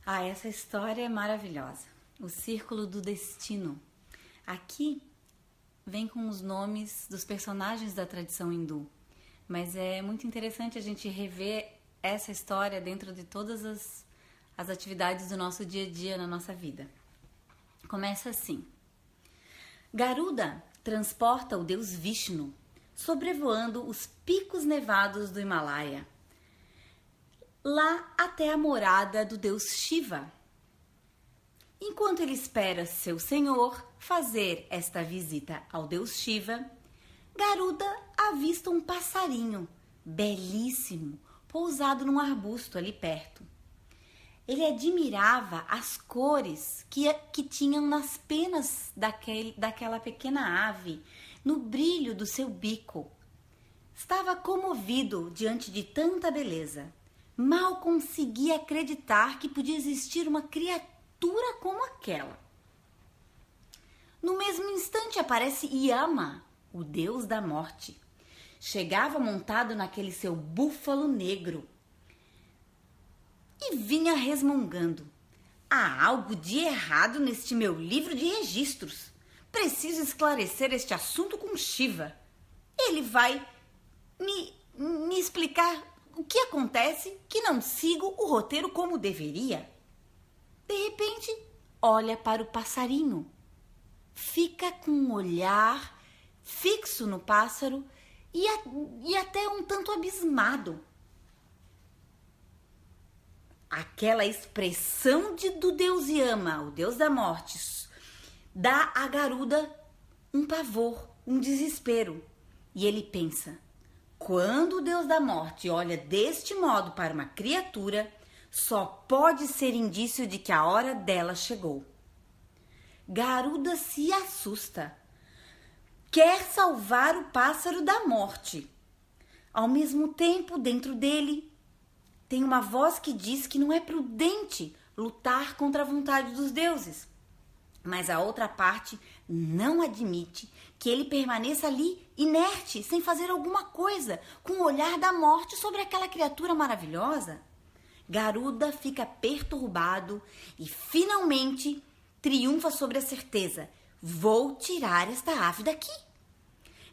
Essa história é maravilhosa. O Círculo do Destino. Aqui vem com os nomes dos personagens da tradição hindu, mas é muito interessante a gente rever essa história dentro de todas as atividades do nosso dia a dia na nossa vida. Começa assim. Garuda transporta o deus Vishnu, sobrevoando os picos nevados do Himalaia, lá até a morada do deus Shiva. Enquanto ele espera seu senhor fazer esta visita ao deus Shiva, Garuda avista um passarinho belíssimo pousado num arbusto ali perto. Ele admirava as cores que tinham nas penas daquela pequena ave, no brilho do seu bico. Estava comovido diante de tanta beleza. Mal conseguia acreditar que podia existir uma criatura como aquela. No mesmo instante aparece Yama, o deus da morte. Chegava montado naquele seu búfalo negro e vinha resmungando. Há algo de errado neste meu livro de registros. Preciso esclarecer este assunto com Shiva. Ele vai me explicar o que acontece que não sigo o roteiro como deveria. De repente, olha para o passarinho. Fica com um olhar fixo no pássaro e até um tanto abismado. Aquela expressão do deus Yama, o deus da morte, dá a Garuda um pavor, um desespero. E ele pensa: quando o deus da morte olha deste modo para uma criatura, só pode ser indício de que a hora dela chegou. Garuda se assusta. Quer salvar o pássaro da morte. Ao mesmo tempo, dentro dele, tem uma voz que diz que não é prudente lutar contra a vontade dos deuses. Mas a outra parte não admite que ele permaneça ali inerte, sem fazer alguma coisa, com o olhar da morte sobre aquela criatura maravilhosa. Garuda fica perturbado e finalmente triunfa sobre a certeza: vou tirar esta ave daqui.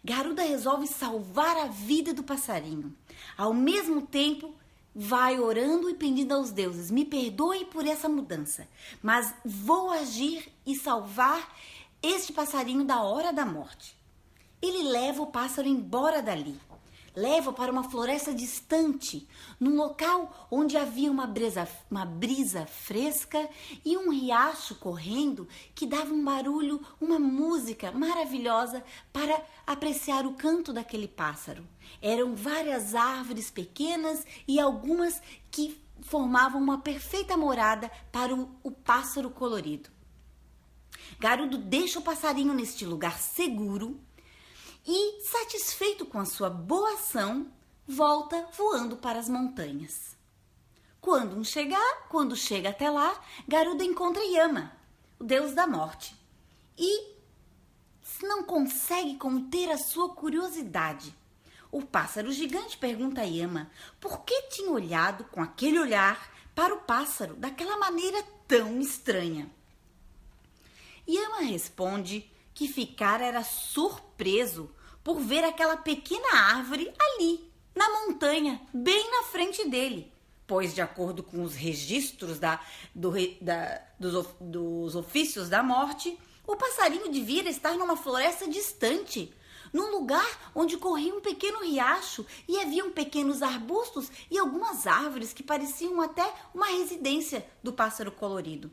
Garuda resolve salvar a vida do passarinho. Ao mesmo tempo, vai orando e pedindo aos deuses: me perdoe por essa mudança, mas vou agir e salvar este passarinho da hora da morte. Ele leva o pássaro embora dali. Leva para uma floresta distante, num local onde havia uma brisa fresca e um riacho correndo que dava um barulho, uma música maravilhosa para apreciar o canto daquele pássaro. Eram várias árvores pequenas e algumas que formavam uma perfeita morada para o pássaro colorido. Garuda deixa o passarinho neste lugar seguro e, satisfeito com a sua boa ação, volta voando para as montanhas. Quando chega até lá, Garuda encontra Yama, o deus da morte, e não consegue conter a sua curiosidade. O pássaro gigante pergunta a Yama por que tinha olhado com aquele olhar para o pássaro daquela maneira tão estranha. Yama responde que ficara era surpreso por ver aquela pequena árvore ali, na montanha, bem na frente dele, pois, de acordo com os registros dos ofícios da morte, o passarinho devia estar numa floresta distante, num lugar onde corria um pequeno riacho e haviam pequenos arbustos e algumas árvores que pareciam até uma residência do pássaro colorido.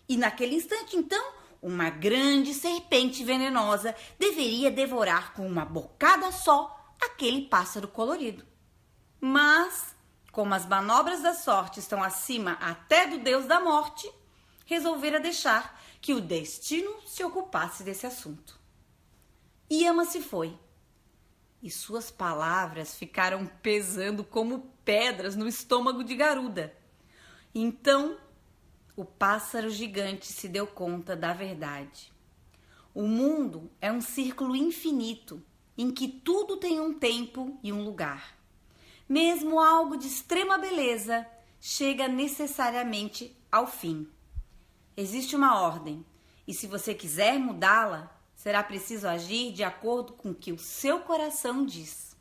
E naquele instante, então, uma grande serpente venenosa deveria devorar com uma bocada só aquele pássaro colorido. Mas, como as manobras da sorte estão acima até do deus da morte, resolvera deixar que o destino se ocupasse desse assunto. Yama se foi, e suas palavras ficaram pesando como pedras no estômago de Garuda. Então, o pássaro gigante se deu conta da verdade. O mundo é um círculo infinito em que tudo tem um tempo e um lugar. Mesmo algo de extrema beleza chega necessariamente ao fim. Existe uma ordem, e se você quiser mudá-la, será preciso agir de acordo com o que o seu coração diz.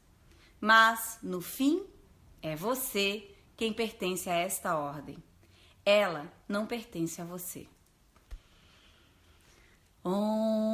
Mas, no fim, é você quem pertence a esta ordem. Ela não pertence a você. Om